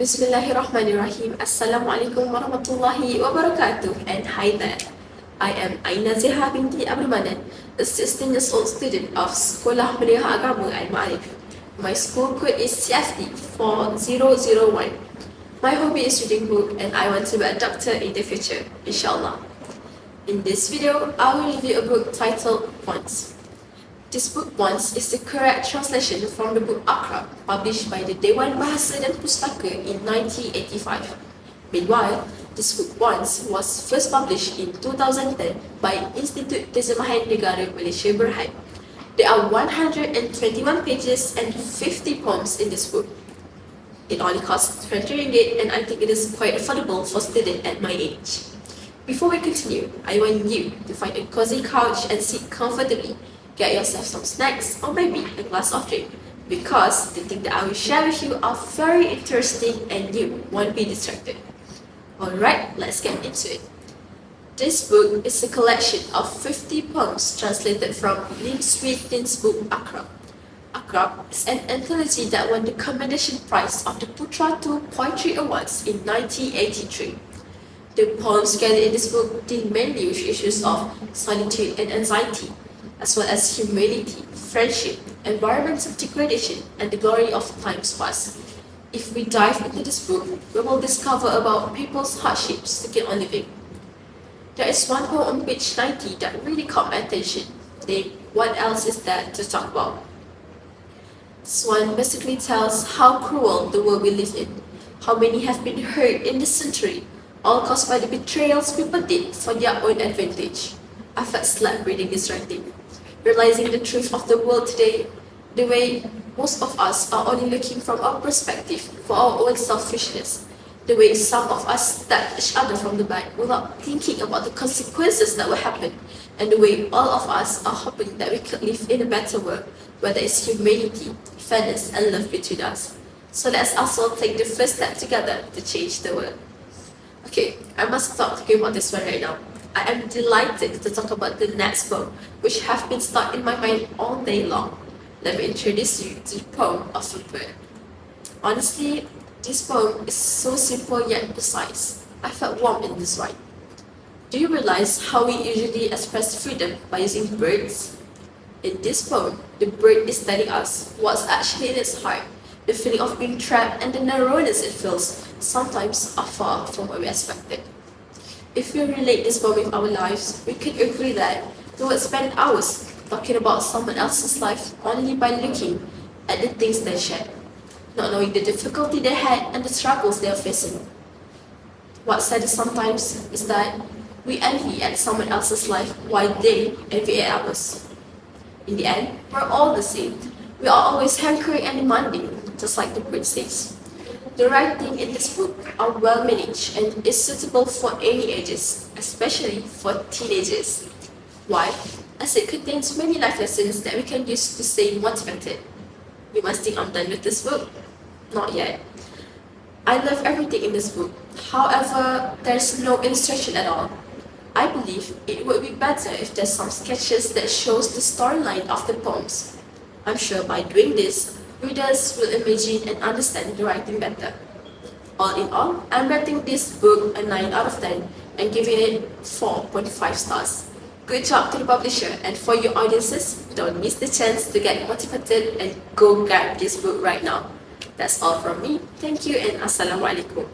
Bismillahirrahmanirrahim. Assalamualaikum warahmatullahi wabarakatuh. And hi there. I am NAZIHAH BINTI MANAN, a 16 years old student of Sekolah Menengah Agama and MAARIF. My school code is CFD 4001. My hobby is reading book and I want to be a doctor in the future, inshallah. In this video, I will review a book titled Once. This book Once is the correct translation from the book Akrab, published by the Dewan Bahasa dan Pustaka in 1985. Meanwhile, this book Once was first published in 2010 by Institut Terjemahan Negara Malaysia Berhad. There are 121 pages and 50 poems in this book. It only costs 20 ringgit and I think it is quite affordable for students at my age. Before we continue, I want you to find a cozy couch and sit comfortably. Get yourself some snacks or maybe a glass of drink, because the things that I will share with you are very interesting and you won't be distracted. Alright, let's get into it. This book is a collection of 50 poems translated from Lim Swee Lin's book Akrab. Akrab is an anthology that won the Commendation Prize of the Putra II Poetry Awards in 1983. The poems gathered in this book deal mainly with issues of solitude and anxiety, as well as humanity, friendship, environmental degradation, and the glory of times past. If we dive into this book, we will discover about people's hardships to keep on living. There is one poem on page 90 that really caught my attention. Named What Else Is There to Talk About? This one basically tells how cruel the world we live in, how many have been hurt in this century, all caused by the betrayals people did for their own advantage. I felt slept reading this writing, realizing the truth of the world today, the way most of us are only looking from our perspective for our own selfishness, the way some of us stab each other from the back without thinking about the consequences that will happen, and the way all of us are hoping that we could live in a better world where there is humanity, fairness, and love between us. So let's also take the first step together to change the world. Okay, I must stop talking about this one right now. I am delighted to talk about the next poem, which have been stuck in my mind all day long. Let me introduce you to the poem of a bird. Honestly, this poem is so simple yet precise. I felt warm in this ride. Do you realize how we usually express freedom by using birds? In this poem, the bird is telling us what's actually in its heart, the feeling of being trapped and the narrowness it feels sometimes are far from what we expected. If we relate this poem with our lives, we could agree that we would spend hours talking about someone else's life only by looking at the things they shared, not knowing the difficulty they had and the struggles they are facing. What's sad sometimes is that we envy at someone else's life while they envy at ours. In the end, we're all the same. We are always hankering and demanding, just like the bird says. The writing in this book are well managed and is suitable for any ages, especially for teenagers. Why? As it contains many life lessons that we can use to stay motivated. You must think I'm done with this book? Not yet. I love everything in this book. However, there's no illustration at all. I believe it would be better if there's some sketches that shows the storyline of the poems. I'm sure by doing this, readers will imagine and understand the writing better. All in all, I'm rating this book a 9 out of 10 and giving it 4.5 stars. Good job to the publisher, and for your audiences, don't miss the chance to get motivated and go grab this book right now. That's all from me. Thank you and Assalamualaikum.